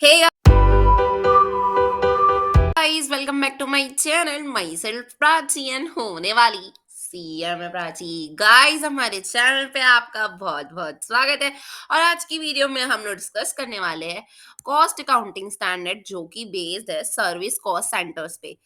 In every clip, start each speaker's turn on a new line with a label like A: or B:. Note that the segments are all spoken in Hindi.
A: Hey guys, welcome back to my channel. Myself Prachi and होने वाली सीएम है प्राची। गाइस हमारे चैनल पे आपका बहुत बहुत स्वागत है और आज की वीडियो में हम लोग डिस्कस करने वाले हैं कॉस्ट अकाउंटिंग स्टैंडर्ड जो कि बेस्ड है सर्विस कॉस्ट सेंटर्स पे।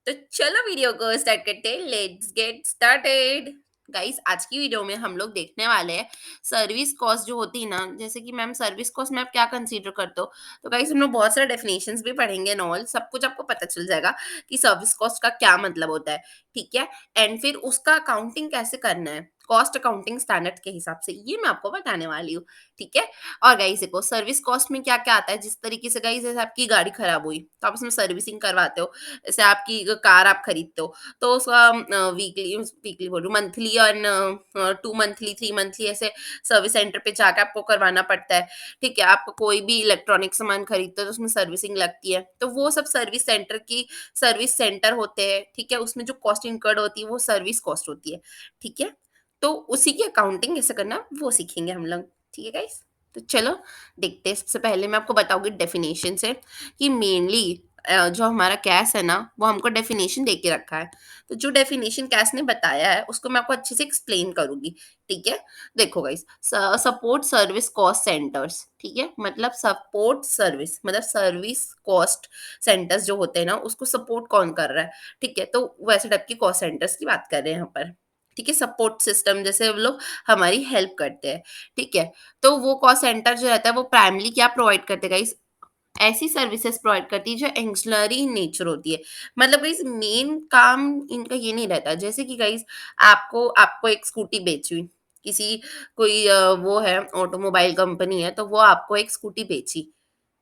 A: तो चलो वीडियो को स्टार्ट करते हैं। Let's get started. गाइस आज की वीडियो में हम लोग देखने वाले हैं सर्विस कॉस्ट जो होती है ना, जैसे कि मैम सर्विस कॉस्ट में आप क्या कंसीडर करते हो। तो गाइस हम लोग बहुत सारे डेफिनेशंस भी पढ़ेंगे एंड ऑल, सब कुछ आपको पता चल जाएगा कि सर्विस कॉस्ट का क्या मतलब होता है। ठीक है। एंड फिर उसका अकाउंटिंग कैसे करना है कॉस्ट अकाउंटिंग स्टैंडर्ड के हिसाब से, ये मैं आपको बताने वाली हूँ। ठीक है। और गाइस देखो सर्विस कॉस्ट में क्या क्या आता है। जिस तरीके से गाइस जैसे आपकी गाड़ी खराब हुई तो आप उसमें सर्विसिंग करवाते हो। जैसे आपकी कार आप खरीदते हो तो उसका वीकली वीकली बोलूँ मंथली और 2 मंथली 3 मंथली ऐसे सर्विस सेंटर पे जाकर आपको करवाना पड़ता है। ठीक है। आप कोई भी इलेक्ट्रॉनिक सामान खरीदते हो तो उसमें सर्विसिंग लगती है, तो वो सब सर्विस सेंटर की सर्विस सेंटर होते हैं। ठीक है। उसमें जो कॉस्ट इनकर्ड होती है वो सर्विस कॉस्ट होती है। ठीक है। तो उसी की अकाउंटिंग कैसे करना वो सीखेंगे हम लोग। ठीक है गाइस। तो चलो देखते हैं। सबसे पहले मैं आपको बताऊंगी डेफिनेशन से कि मेनली जो हमारा कैश है ना वो हमको डेफिनेशन दे के रखा है। तो जो डेफिनेशन कैश ने बताया है उसको मैं आपको अच्छे से एक्सप्लेन करूंगी। ठीक है। देखो guys, support service cost centres. ठीक है। मतलब सपोर्ट सर्विस मतलब सर्विस कॉस्ट सेंटर्स जो होते हैं ना उसको सपोर्ट कौन कर रहा है। ठीक है। तो वैसे टाइप की कॉस्ट सेंटर्स की बात कर रहे हैं यहाँ पर। ठीक है। सपोर्ट सिस्टम जैसे वो लोग हमारी हेल्प करते हैं। ठीक है। तो वो कॉस्ट सेंटर जो रहता है वो प्राइमली क्या प्रोवाइड करते हैं गाइस, ऐसी सर्विसेज प्रोवाइड करती है जो एक्सलरी नेचर होती है। मतलब गाइस मेन काम इनका ये नहीं रहता। जैसे कि गाइस आपको आपको एक स्कूटी बेची, किसी कोई वो है ऑटोमोबाइल कंपनी है तो वो आपको एक स्कूटी बेची।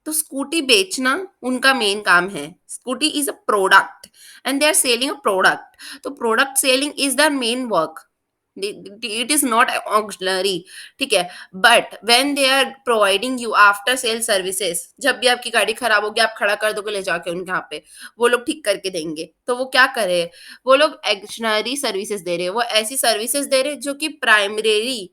A: तो स्कूटी बेचना उनका मेन काम है। Scooty is a product and they are selling a product. तो product selling is the main work. It is not auxiliary. ठीक है। But when they are providing you after sale services, जब भी आपकी गाड़ी खराब होगी आप खड़ा कर दोगे ले जाके उनके यहाँ पे, वो लोग ठीक करके देंगे। तो वो क्या करे, वो लोग एक्शनरी सर्विसेज दे रहे हैं। वो ऐसी सर्विसेज दे रहे हैं जो कि प्राइमरी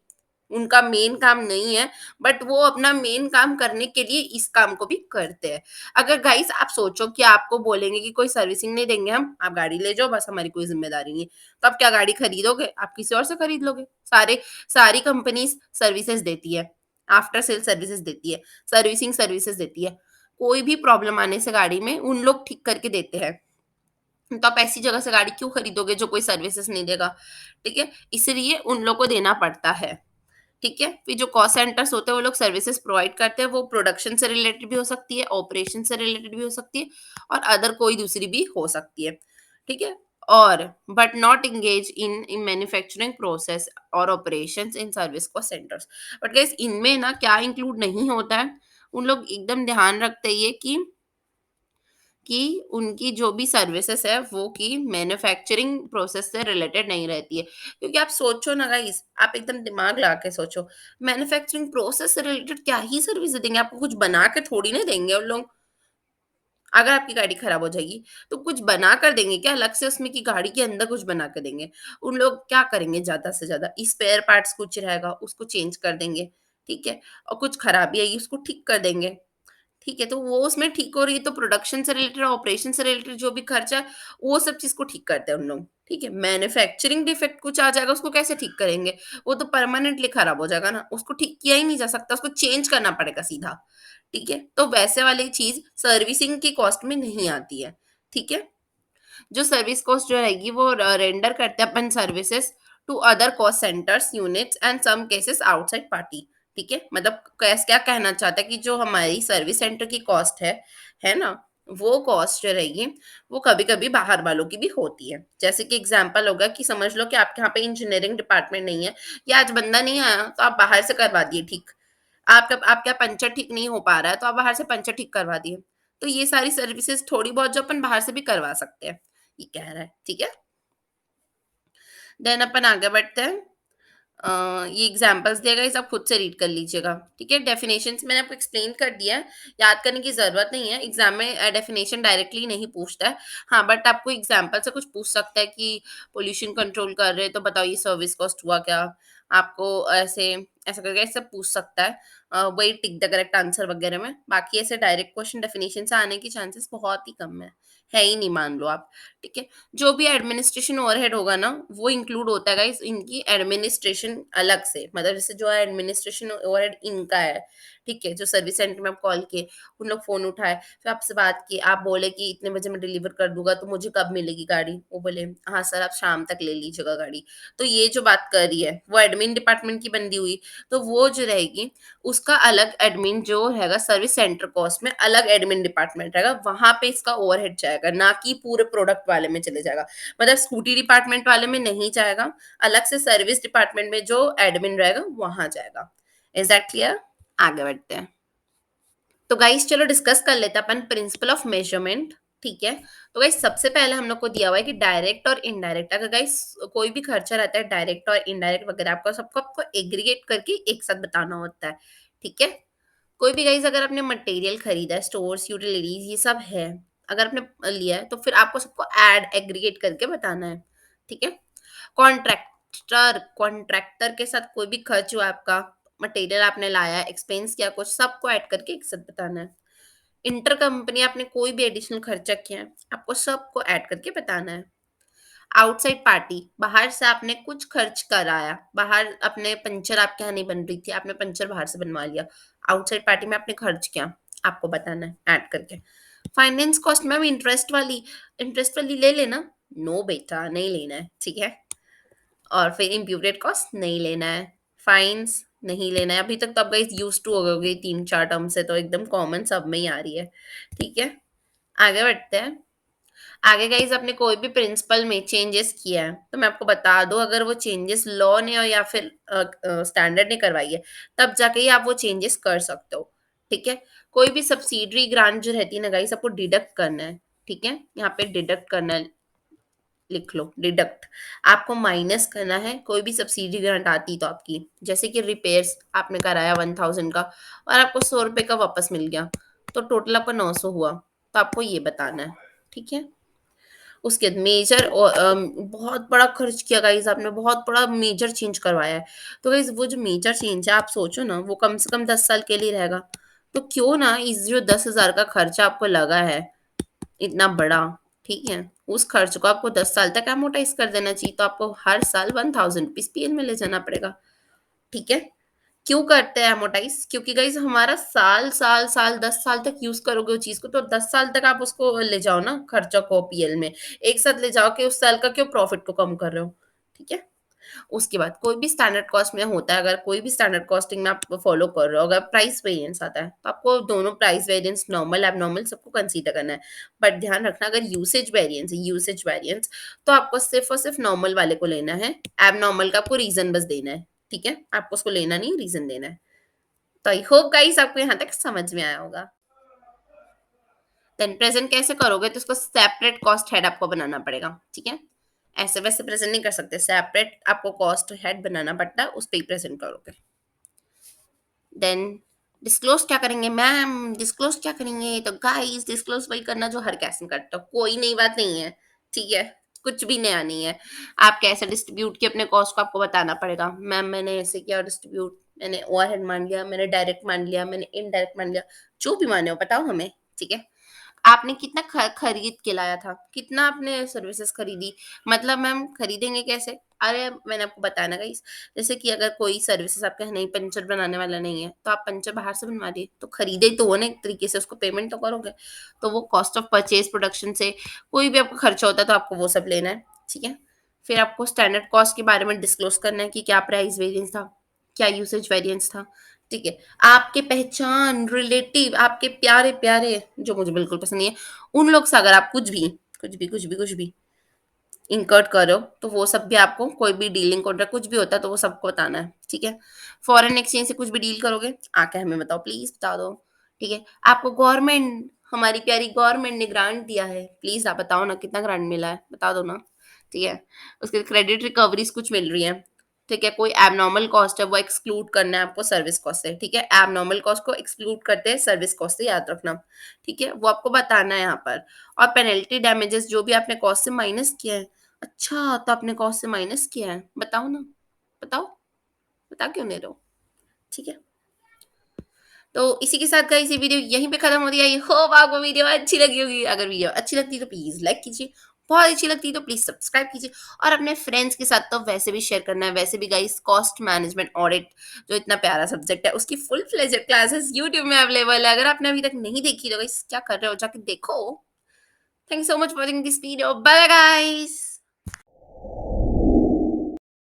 A: उनका मेन काम नहीं है, बट वो अपना मेन काम करने के लिए इस काम को भी करते हैं। अगर गाइस आप सोचो कि आपको बोलेंगे कि कोई सर्विसिंग नहीं देंगे हम, आप गाड़ी ले जाओ बस हमारी कोई जिम्मेदारी नहीं है, तो आप क्या गाड़ी खरीदोगे, आप किसी और से खरीद लोगे। सारी कंपनीज सर्विसेज देती है, आफ्टर सेल सर्विसेज देती है, सर्विसिंग सर्विसेज देती है। कोई भी प्रॉब्लम आने से गाड़ी में उन लोग ठीक करके देते हैं। तो आप ऐसी जगह से गाड़ी क्यों खरीदोगे जो कोई सर्विसेज नहीं देगा। ठीक है। इसलिए उन लोग को देना पड़ता है। ठीक है। फिर जो कॉस्ट सेंटर्स होते हैं वो लोग सर्विसेज प्रोवाइड करते हैं। वो प्रोडक्शन से रिलेटेड भी हो सकती है, ऑपरेशन से रिलेटेड भी हो सकती है और अदर कोई दूसरी भी हो सकती है। ठीक है। और but not engage in manufacturing process और operations in service cost centers. But guys इनमें ना क्या इंक्लूड नहीं होता है, उन लोग एकदम ध्यान रखते हैं ये कि उनकी जो भी सर्विसेज है वो की मैन्युफैक्चरिंग प्रोसेस से रिलेटेड नहीं रहती है। क्योंकि आप सोचो ना गाइस, आप एकदम दिमाग लगा के सोचो, मैन्युफैक्चरिंग प्रोसेस से रिलेटेड क्या ही सर्विस देंगे आपको, कुछ बना के थोड़ी ना देंगे उन लोग। अगर आपकी गाड़ी खराब हो जाएगी तो कुछ बना कर देंगे क्या अलग से उसमें कि गाड़ी के अंदर कुछ बना कर देंगे। उन लोग क्या करेंगे, ज्यादा से ज्यादा स्पेयर पार्ट्स कुछ रहेगा उसको चेंज कर देंगे। ठीक है। और कुछ खराबी आई उसको ठीक कर देंगे। ठीक है। तो वो उसमें ठीक हो रही है तो प्रोडक्शन से रिलेटेड ऑपरेशन से रिलेटेड जो भी खर्चा है वो सब चीज़ को ठीक करते हैं उन लोग। ठीक है। मैन्युफैक्चरिंग डिफेक्ट कुछ आ जाएगा उसको कैसे ठीक करेंगे, वो तो परमानेंटली खराब हो जाएगा ना, उसको ठीक किया ही नहीं जा सकता, उसको चेंज करना पड़ेगा सीधा। ठीक है। तो वैसे वाली चीज़ सर्विसिंग की कॉस्ट में नहीं आती है। ठीक है। जो सर्विस कॉस्ट जो रहेगी वो रेंडर करते हैं अपन services to other cost centers units and some cases outside party. ठीक है। मतलब कैस क्या कहना चाहता है कि जो हमारी सर्विस सेंटर की कॉस्ट है ना, वो कॉस्ट जो रहेगी वो कभी कभी बाहर वालों की भी होती है। जैसे कि एग्जांपल होगा कि समझ लो कि आपके यहाँ पे इंजीनियरिंग डिपार्टमेंट नहीं है या आज बंदा नहीं आया तो आप बाहर से करवा दिए ठीक। आपका पंचर ठीक नहीं हो पा रहा है तो आप बाहर से पंचर ठीक करवा दिए। तो ये सारी सर्विसेज थोड़ी बहुत जो अपन बाहर से भी करवा सकते हैं, ये कह रहा है। ठीक है। देन अपन आगे बढ़ते हैं। ये एग्जांपल्स दिया गया, सब खुद से रीड कर लीजिएगा। ठीक है। डेफिनेशंस मैंने आपको एक्सप्लेन कर दिया है, याद करने की ज़रूरत नहीं है। एग्जाम में डेफिनेशन डायरेक्टली नहीं पूछता है। हाँ बट आपको एग्जांपल से कुछ पूछ सकता है कि पोल्यूशन कंट्रोल कर रहे हैं तो बताओ ये सर्विस कॉस्ट हुआ क्या। आपको ऐसे ऐसा करके सब पूछ सकता है। वही टिक द करेक्ट आंसर वगैरह में। बाकी ऐसे डायरेक्ट क्वेश्चन डेफिनेशन से आने की चांसेस बहुत ही कम है ही नहीं, मान लो आप। ठीक है। जो भी एडमिनिस्ट्रेशन ओवरहेड होगा ना, वो इंक्लूड होता है गाइस इनकी एडमिनिस्ट्रेशन अलग से, मतलब जैसे जो एडमिनिस्ट्रेशन ओवरहेड इनका है। ठीक है। जो सर्विस सेंटर में आप कॉल किए, उन लोग फोन उठाए, फिर आपसे बात की, आप बोले कि इतने बजे मैं डिलीवर कर दूंगा, तो मुझे कब मिलेगी गाड़ी? वो बोले हाँ सर, आप शाम तक ले लीजिएगा गाड़ी। तो ये जो बात कर रही है वो एडमिन डिपार्टमेंट की बंदी हुई। तो वो जो रहेगी, उसका अलग एडमिन जो रहेगा, सर्विस सेंटर कॉस्ट में अलग एडमिन डिपार्टमेंट रहेगा, वहां पे इसका ओवरहेड जाएगा, ना कि पूरे प्रोडक्ट वाले में चले जाएगा। मतलब स्कूटी डिपार्टमेंट वाले में नहीं जाएगा, अलग से सर्विस डिपार्टमेंट में जो एडमिन रहेगा वहां जाएगा। Is that clear? आगे बढ़ते हैं। तो गाइस चलो डिस्कस कर लेते हैं अपन प्रिंसिपल ऑफ मेजरमेंट। ठीक है। तो गाइस सबसे पहले हम लोग को दिया हुआ है कि डायरेक्ट और इनडायरेक्ट, अगर गाइस कोई भी खर्चा रहता है डायरेक्ट और इनडायरेक्ट वगैरह, आपको सबको आपको एग्रीगेट करके एक साथ बताना होता है। ठीक है। कोई भी गाइस अगर आपने मटेरियल खरीदा है, स्टोर्स, यूटिलिटीज, ये सब है, अगर आपने लिया है, तो फिर आपको सबको ऐड एग्रीगेट करके बताना है। ठीक है। कॉन्ट्रैक्टर कॉन्ट्रैक्टर के साथ कोई भी खर्च हुआ आपका, मटेरियल आपने लाया, एक्सपेंस किया कुछ, सबको ऐड करके एक साथ बताना है। इंटर कंपनी आपने कोई भी एडिशनल खर्चा किया है, आपको सबको ऐड करके बताना है। आउटसाइड पार्टी, बाहर से आपने कुछ खर्च कराया, बाहर अपने पंचर आपके यहाँ नहीं बन रही थी, आपने पंचर बाहर से बनवा लिया, आउटसाइड पार्टी में आपने खर्च किया, आपको बताना है ऐड करके। फाइनेंस कॉस्ट मैम इंटरेस्ट वाली ले लेना। नो बेटा, नहीं लेना है। ठीक है। और फिर इम्प्यूटेड कॉस्ट नहीं लेना है। फाइन्स नहीं लेना है। अभी तक तो आप गाइस यूज टू हो गए होगे, 3-4 टर्म से तो एकदम कॉमन सब में ही आ रही है। ठीक है। आगे बढ़ते हैं। आगे गाइस आपने कोई भी प्रिंसिपल में चेंजेस किया है, तो मैं आपको बता दूं, अगर वो चेंजेस लॉ ने और या फिर स्टैंडर्ड ने करवाई है, तब जाके ही आप वो चेंजेस कर सकते हो। ठीक है। कोई भी सब्सिडरी ग्रांट जो रहती है ना गाइस, आपको डिडक्ट करना है। ठीक है। यहाँ पे डिडक्ट करना है, लिख लो डिडक्ट। आपको माइनस करना है कोई भी सब्सिडी ग्रांट आती तो आपकी, जैसे कि रिपेयर्स आपने कराया 1000 का और आपको 100 रुपए का वापस मिल गया, तो टोटल आपका 900 हुआ, तो आपको ये बताना है। ठीक है। उसके बाद मेजर और बहुत बड़ा खर्च किया गाइस, आपने बहुत बड़ा मेजर चेंज करवाया है, तो गाइस वो जो मेजर चेंज है, आप सोचो ना, वो कम से कम 10 साल के लिए रहेगा। तो क्यों ना इस जो 10,000 का खर्चा आपको लगा है, इतना बड़ा, ठीक है, उस खर्च को आपको 10 साल तक एमोटाइज कर देना चाहिए, तो आपको हर साल 1000 रुपीज पीएल में ले जाना पड़ेगा। ठीक है। क्यों करते हैं एमोटाइज? क्योंकि गाइज हमारा साल साल साल 10 साल तक यूज करोगे वो चीज को, तो 10 साल तक आप उसको ले जाओ ना, खर्चा को पीएल में एक साथ ले जाओ, कि उस साल का क्यों प्रॉफिट को कम कर रहे हो। ठीक है। उसके बाद कोई भी स्टैंडर्ड कॉस्ट में होता है, अगर कोई भी स्टैंडर्ड कॉस्टिंग में आप फॉलो कर रहे हो, अगर प्राइस वेरिएंस आता है, तो आपको दोनों प्राइस वेरिएंस, नॉर्मल एबनॉर्मल, सबको कंसीडर करना है। बट ध्यान रखना, अगर यूसेज वेरिएंस तो आपको सिर्फ और सिर्फ नॉर्मल वाले को लेना है, एबनॉर्मल का आपको रीजन बस देना है। ठीक है। आपको उसको लेना नहीं, रीजन देना है। तो आई होप गाइस आपको यहाँ तक समझ में आया होगा। देन प्रेजेंट कैसे करोगे, तो उसको सेपरेट कॉस्ट हेड आपको बनाना पड़ेगा। ठीक है। ऐसे वैसे प्रेजेंट नहीं कर सकते, सेपरेट आपको कॉस्ट हेड बनाना पड़ता है, उस पर ही प्रेजेंट करोगे। देन डिस्क्लोज क्या करेंगे मैम, डिस्क्लोज क्या करेंगे, तो गाइस डिस्क्लोज वही करना जो हर कैसे करता हो, कोई नई बात नहीं है। ठीक है। कुछ भी नया नहीं है। आप कैसे डिस्ट्रीब्यूट किए अपने कॉस्ट को आपको बताना पड़ेगा, मैम मैंने ऐसे किया डिस्ट्रीब्यूट, मैंने ओवरहेड मान लिया, मैंने डायरेक्ट मान लिया, मैंने इनडायरेक्ट मान लिया, जो भी माने हो बताओ हमें। ठीक है। आपने कितना खरीद के लाया था, कितना आपने सर्विसेज खरीदी, मतलब मैम खरीदेंगे कैसे? अरे मैंने आपको बताया ना गाइस, जैसे कि अगर कोई सर्विसेज आपके यहाँ नहीं, पंचर बनाने वाला नहीं है, तो आप पंचर बाहर से बनवा दिए, तो खरीदे तो वो ना, एक तरीके से उसको पेमेंट तो करोगे, तो वो कॉस्ट ऑफ परचेज प्रोडक्शन से कोई भी आपका खर्चा होता है, तो आपको वो सब लेना है। ठीक है। फिर आपको स्टैंडर्ड कॉस्ट के बारे में डिस्क्लोज करना है कि क्या प्राइस वेरिएंस था, क्या यूसेज वेरिएंस था। ठीक है। आपके पहचान रिलेटिव, आपके प्यारे प्यारे, जो मुझे बिल्कुल पसंद नहीं है, उन लोग से अगर आप कुछ भी इंकर्ट करो, तो वो सब भी आपको, कोई भी डीलिंग कॉन्ट्रैक्ट कुछ भी होता है तो वो सबको बताना है। ठीक है। फॉरेन एक्सचेंज से कुछ भी डील करोगे, आके हमें बताओ, प्लीज बता दो। ठीक है। आपको गवर्नमेंट, हमारी प्यारी गवर्नमेंट ने ग्रांट दिया है, प्लीज आप बताओ ना कितना ग्रांट मिला है, बता दो ना। ठीक है। उसके क्रेडिट रिकवरीज कुछ मिल रही है। ठीक है। कोई एबनॉर्मल कॉस्ट है वो एक्सक्लूड करना है आपको सर्विस कॉस्ट से। ठीक है। एबनॉर्मल कॉस्ट को एक्सक्लूड करते हैं सर्विस कॉस्ट से, याद रखना। ठीक है। वो आपको बताना है यहाँ पर। और पेनल्टी डैमेजेस जो भी आपने कॉस्ट से माइनस किया है, अच्छा तो आपने कॉस्ट से माइनस किया है, बताओ ना, बताओ, बता क्यों नहीं रहे हो? ठीक है। तो इसी के साथ गाइस ये वीडियो यहीं पे खत्म होती है। आई होप आपको वीडियो अच्छी लगी होगी। अगर वीडियो अच्छी लगती है तो प्लीज लाइक कीजिए, बहुत अच्छी लगती है तो प्लीज सब्सक्राइब कीजिए, और अपने फ्रेंड्स के साथ तो वैसे भी शेयर करना है। वैसे भी गाइस कॉस्ट मैनेजमेंट ऑडिट जो इतना प्यारा सब्जेक्ट है उसकी फुल फ्लेजेड क्लासेस यूट्यूब में अवेलेबल है। अगर आपने अभी तक नहीं देखी तो गाइस क्या कर रहे हो, जाके देखो। Thank you so much for watching this video. Bye guys.